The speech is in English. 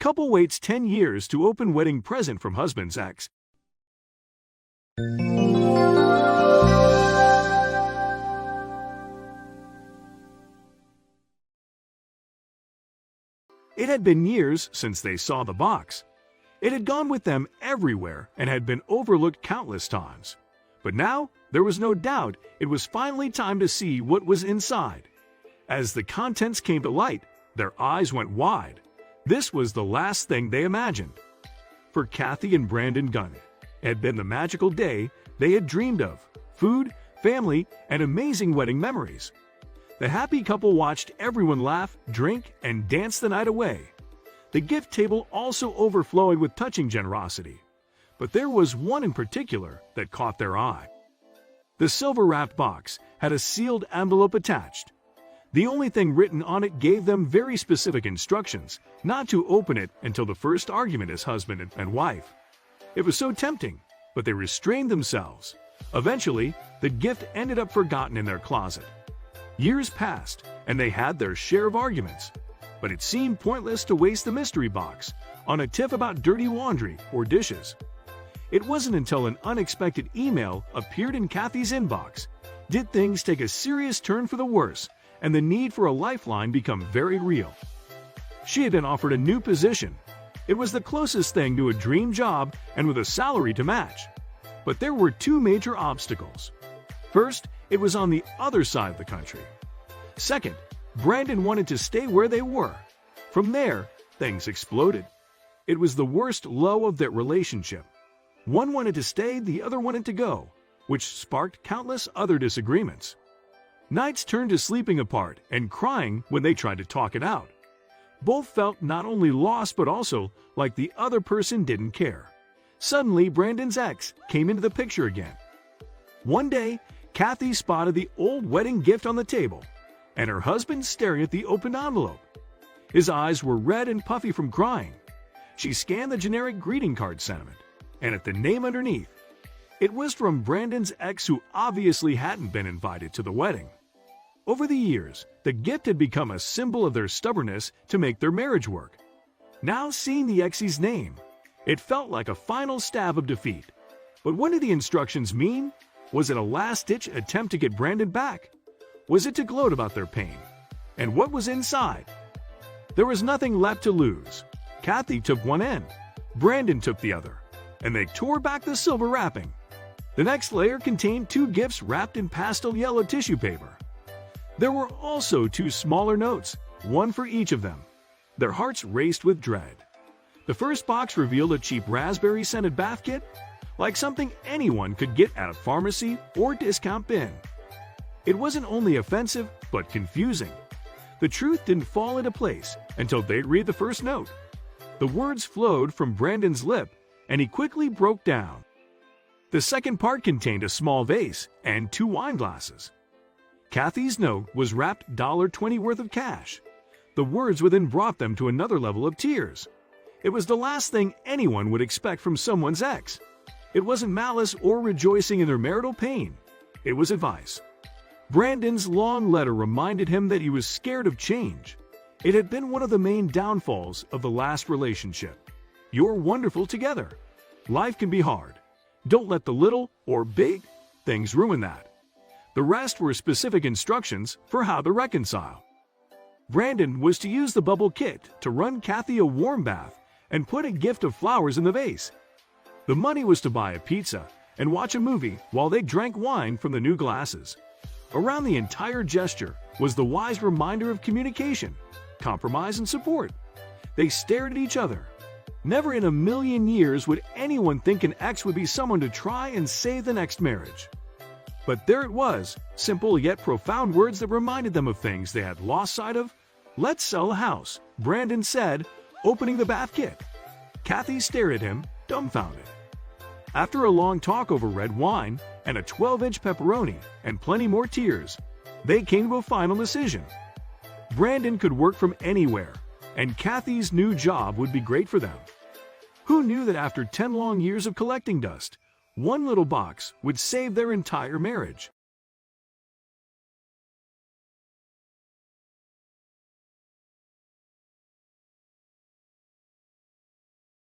Couple waits 10 years to open wedding present from husband's ex. It had been years since they saw the box. It had gone with them everywhere and had been overlooked countless times. But now, there was no doubt it was finally time to see what was inside. As the contents came to light, their eyes went wide. This was the last thing they imagined. For Kathy and Brandon Gunn, it had been the magical day they had dreamed of: food, family, and amazing wedding memories. The happy couple watched everyone laugh, drink, and dance the night away. The gift table also overflowed with touching generosity. But there was one in particular that caught their eye. The silver-wrapped box had a sealed envelope attached. The only thing written on it gave them very specific instructions not to open it until the first argument as husband and wife. It was so tempting, but they restrained themselves. Eventually, the gift ended up forgotten in their closet. Years passed, and they had their share of arguments. But it seemed pointless to waste the mystery box on a tiff about dirty laundry or dishes. It wasn't until an unexpected email appeared in Kathy's inbox did things take a serious turn for the worse and the need for a lifeline become very real. She had been offered a new position. It was the closest thing to a dream job and with a salary to match. But there were two major obstacles. First, it was on the other side of the country. Second, Brandon wanted to stay where they were. From there, things exploded. It was the worst low of their relationship. One wanted to stay, the other wanted to go, which sparked countless other disagreements. Nights turned to sleeping apart and crying when they tried to talk it out. Both felt not only lost but also like the other person didn't care. Suddenly, Brandon's ex came into the picture again. One day, Kathy spotted the old wedding gift on the table, and her husband staring at the opened envelope. His eyes were red and puffy from crying. She scanned the generic greeting card sentiment, and at the name underneath, it was from Brandon's ex who obviously hadn't been invited to the wedding. Over the years, the gift had become a symbol of their stubbornness to make their marriage work. Now seeing the ex's name, it felt like a final stab of defeat. But what did the instructions mean? Was it a last-ditch attempt to get Brandon back? Was it to gloat about their pain? And what was inside? There was nothing left to lose. Kathy took one end, Brandon took the other, and they tore back the silver wrapping. The next layer contained two gifts wrapped in pastel yellow tissue paper. There were also two smaller notes, one for each of them. Their hearts raced with dread. The first box revealed a cheap raspberry-scented bath kit, like something anyone could get at a pharmacy or discount bin. It wasn't only offensive, but confusing. The truth didn't fall into place until they'd read the first note. The words flowed from Brandon's lip, and he quickly broke down. The second part contained a small vase and two wine glasses. Kathy's note was wrapped $20 worth of cash. The words within brought them to another level of tears. It was the last thing anyone would expect from someone's ex. It wasn't malice or rejoicing in their marital pain. It was advice. Brandon's long letter reminded him that he was scared of change. It had been one of the main downfalls of the last relationship. You're wonderful together. Life can be hard. Don't let the little or big things ruin that. The rest were specific instructions for how to reconcile. Brandon was to use the bubble kit to run Kathy a warm bath and put a gift of flowers in the vase. The money was to buy a pizza and watch a movie while they drank wine from the new glasses. Around the entire gesture was the wise reminder of communication, compromise, and support. They stared at each other. Never in a million years would anyone think an ex would be someone to try and save the next marriage. But there it was, simple yet profound words that reminded them of things they had lost sight of. "Let's sell a house," Brandon said, opening the bath kit. Kathy stared at him, dumbfounded. After a long talk over red wine and a 12-inch pepperoni and plenty more tears, they came to a final decision. Brandon could work from anywhere, and Kathy's new job would be great for them. Who knew that after 10 long years of collecting dust, one little box would save their entire marriage?